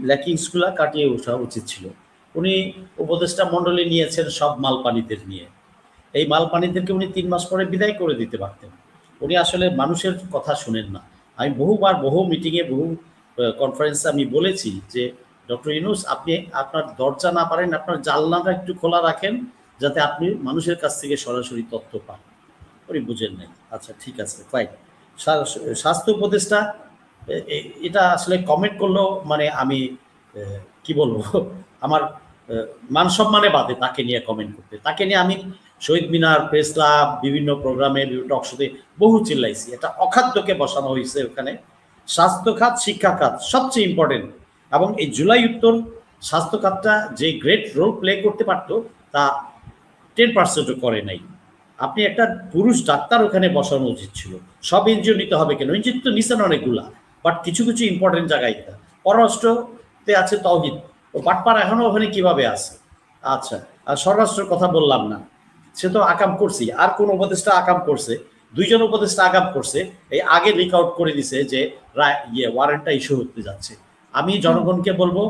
ল্যাকিংসগুলা কাটিয়ে ওঠা উচিত ছিল। উনি উপদেষ্টা মণ্ডলী নিয়েছেন সব মালপানিদের নিয়ে। এই মালপানিদেরকে উনি ৩ মাস পরে বিদায় করে দিতে পারতেন। উনি আসলে মানুষের কথা শুনেন না। আমি বহুবার বহু মিটিংয়ে বহু কনফারেন্সে আমি বলেছি যে ডক্টর ইউনূস আপনি আপনার দরজা না পারেন আপনার জানলাটা একটু খোলা রাখেন যাতে আপনি মানুষের কাছ থেকে সরাসরি তথ্য পান। উনি বুঝেন নাই। আচ্ছা ঠিক আছে ফাইন। স্বাস্থ্য উপদেষ্টা এটা আসলে কমেন্ট করলেও মানে আমি কি বলবো আমার মান সম্মানে বাদে তাকে নিয়ে কমেন্ট করতে। তাকে নিয়ে আমি শহীদ মিনার, প্রেস ক্লাব, বিভিন্ন প্রোগ্রামে, বিভিন্ন টকশোতে বহু চিল্লাইছি। এটা অখাদ্যকে বসানো হয়েছে ওখানে। স্বাস্থ্য খাত, শিক্ষা খাত সবচেয়ে ইম্পর্টেন্ট। এবং এই জুলাই উত্তর স্বাস্থ্য খাতটা যে গ্রেট রোল প্লে করতে পারতো তা 10%ও করে নাই। আপনি একটা পুরুষ ডাক্তার ওখানে বসানো উচিত ছিল। সব এনজিও নিতে হবে কেন? এনজিও তো নিছেন অনেকগুলা, বাট কিছু কিছু ইম্পর্টেন্ট জায়গায় পররাষ্ট্রতে আছে তৌহিদ, ও বাটপার এখনো ওখানে কিভাবে আছে? আচ্ছা, আর স্বরাষ্ট্রের কথা বললাম না, সে তো আকাম করছি। আর কোন উপদেষ্টা আকাম করছে? 2 জন উপদেষ্টা আকাম করছে। এই আগে লিক আউট করে দিছে যে ওয়ারেন্টটা ইস্যু হতে যাচ্ছে। আমি জনগণকে বলবো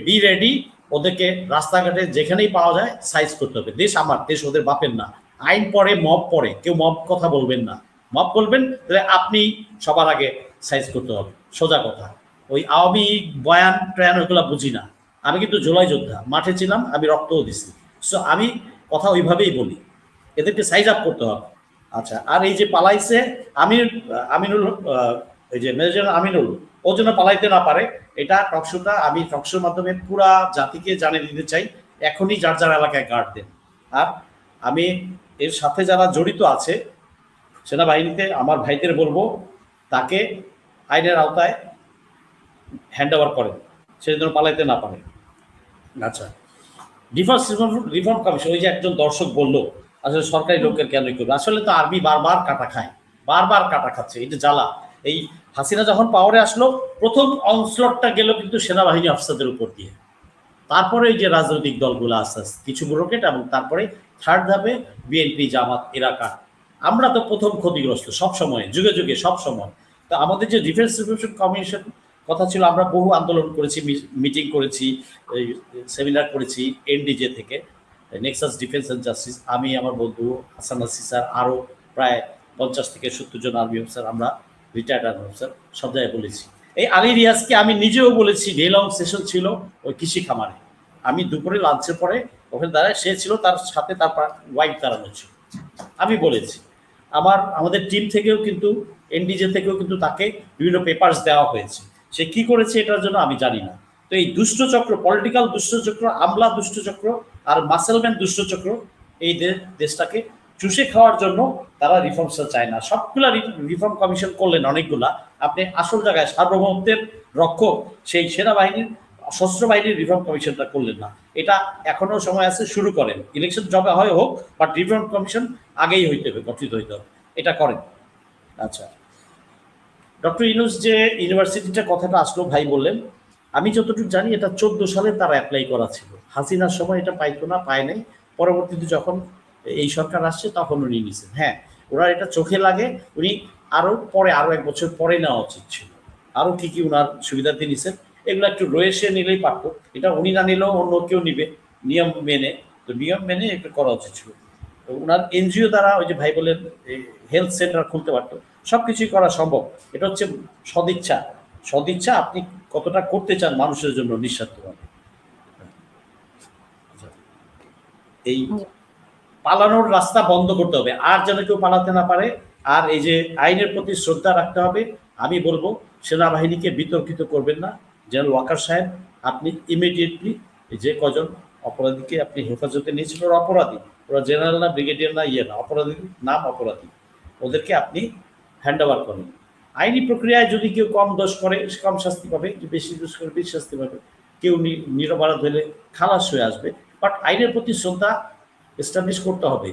বি রেডি। ওদেরকে রাস্তাঘাটে যেখানেই পাওয়া যায় সাইজ করতে হবে। দেশ আমার, দেশ ওদের বাপের না। আইন পরে, মব পরে, কেউ মব কথা বলবেন না। মব বলবেন তাহলে আপনি সবার আগে সাইজ করতে হবে, সোজা কথা। ওই আওয়ামী বয়ান ট্রয়ান ওইগুলো বুঝি না। আমি কিন্তু জুলাই যোদ্ধা, মাঠে ছিলাম, আমি রক্তও দিছি। সো আমি কথা ওইভাবেই বলি, এদেরকে সাইজ আপ করতে হবে। আচ্ছা, আর এই যে পালাইছে আমিনুল, এই যে মেজর আমিনুল, ও যেন পালাইতে না পারে, এটা টকশোটা আমি টকশোর মাধ্যমে পুরা জাতিকে জানিয়ে দিতে চাই। এখনই যার যার এলাকায় গার্ড দেন। আর আমি এর সাথে যারা জড়িত আছে সেনাবাহিনীতে আমার ভাইদের বলবো তাকে আইনের আওতায় হ্যান্ড ওভার করেন, সে যেন পালাইতে না পারে। আচ্ছা, রিফর্ম কমিশন, ওই যে একজন দর্শক বললো আসলে সরকারি লোকের কেনই করবে, আসলে তো আর্মি বারবার কাটা খায়, বারবার কাটা খাচ্ছে, এটা জ্বালা। এই হাসিনা যখন পাওয়ারে আসলো প্রথম অনস্লটটা গেল কিন্তু সেনাবাহিনী অফিসারদের উপর দিয়ে। তারপরে এই যে রাজনৈতিক দলগুলো আস্তে আস্তে কিছু ব্যুরোক্রেট, এবং তারপরে থার্ড ধাপে বিএনপি, জামাত, এলাকা। আমরা তো প্রথম ক্ষতিগ্রস্ত সব সময়, যুগে যুগে সব সময়। তো আমাদের যে ডিফেন্স রিফর্ম কমিশন কথা ছিল, আমরা বহু আন্দোলন করেছি, মিটিং করেছি, সেমিনার করেছি এনডিজে থেকে, নেক্সাস ডিফেন্স অ্যান্ড জাস্টিস। আমি, আমার বন্ধু হাসান নাসির স্যার, আরও প্রায় 50 থেকে 70 জন আর্মি অফিসার, আমরা রিটায়ার্ড আর্মি অফিসার, সব জায়গায় বলেছি। এই আলী রিয়াজকে আমি নিজেও বলেছি, ডে লং সেশন ছিল ওই কৃষি খামারে, আমি দুপুরে লাঞ্চের পরে ওখানে দাঁড়ায়, সে ছিল, তার সাথে তার ওয়াইফ দাঁড়ানো ছিল। আমি বলেছি আমাদের টিম থেকেও কিন্তু, এনডিজে থেকেও কিন্তু তাকে বিভিন্ন পেপারস দেওয়া হয়েছে। সে কি করেছে এটার জন্য আমি জানি না। তো এই দুষ্টচক্র, পলিটিক্যাল দুষ্টচক্র, আমলা দুষ্টচক্র আর মাসেলম্যান দুষ্টচক্র এই দেশটাকে চুষে খাওয়ার জন্য তারা রিফর্মস চায় না। সবগুলা রিফর্ম কমিশন করলেন অনেকগুলা, আপনি আসল জায়গায় সার্বভৌমত্বের রক্ষক সেই সেনাবাহিনীর, সশস্ত্র বাহিনীর রিফর্ম কমিশনটা করলেন না। এটা এখনো সময় আছে, শুরু করেন। ইলেকশন জবে হয় হোক, বাট রিফর্ম কমিশন আগেই হইতে হবে, গঠিত হইতে হবে, এটা করেন। আচ্ছা, ডক্টর ইউনূস যে ইউনিভার্সিটিটা কথাটা আসলো, ভাই বললেন, আমি যতটুকু জানি এটা 14 সালে তারা অ্যাপ্লাই করা ছিল। হাসিনার সময় এটা পাইতো না, পায় নাই। পরবর্তীতে যখন এই সরকার আসছে তখন উনি নিয়েছেন। হ্যাঁ, ওরা এটা চোখে লাগে, উনি আরও পরে, আরও 1 বছর পরে নেওয়া উচিত ছিল। আরও কী কী ওনার সুবিধার্থে নিছেন, এগুলো একটু রয়েছে নিলেই পারত। এটা উনি না নিলেও অন্য কেউ নিবে নিয়ম মেনে, তো নিয়ম মেনে এটা করা উচিত ছিল। তো ওনার এনজিও দ্বারা, ওই যে ভাই বলেন হেলথ সেন্টার খুলতে পারতো, সব কিছুই করা সম্ভব। এটা হচ্ছে সদিচ্ছা। সদিচ্ছা আপনি কতটা করতে চান মানুষের জন্য নিঃস্বার্থভাবে। এই পালানোর রাস্তা বন্ধ করতে হবে, আর যেন কেউ পালাতে না পারে। আর এই যে আইনের প্রতি শ্রদ্ধা রাখতে হবে। আমি বলবো সেনাবাহিনীকে বিতর্কিত করবেন না। জেনারেল ওয়াকার সাহেব, আপনি ইমিডিয়েটলি যে কজন অপরাধীকে আপনি হেফাজতে নিয়েছেন, ওরা অপরাধী, ওরা জেনারেল না, ব্রিগেডিয়ার না, না, অপরাধী নাম অপরাধী, ওদেরকে আপনি হ্যান্ড ওভার করেন। আইনি প্রক্রিয়ায় যদি কেউ কম দোষ করে কম শাস্তি পাবে, বেশি দোষ করে বেশি শাস্তি পাবে, কেউ নিরপরাধ হলে খালাস হয়ে আসবে। বাট আইনের প্রতি শ্রদ্ধা এস্টাবলিশ করতে হবে।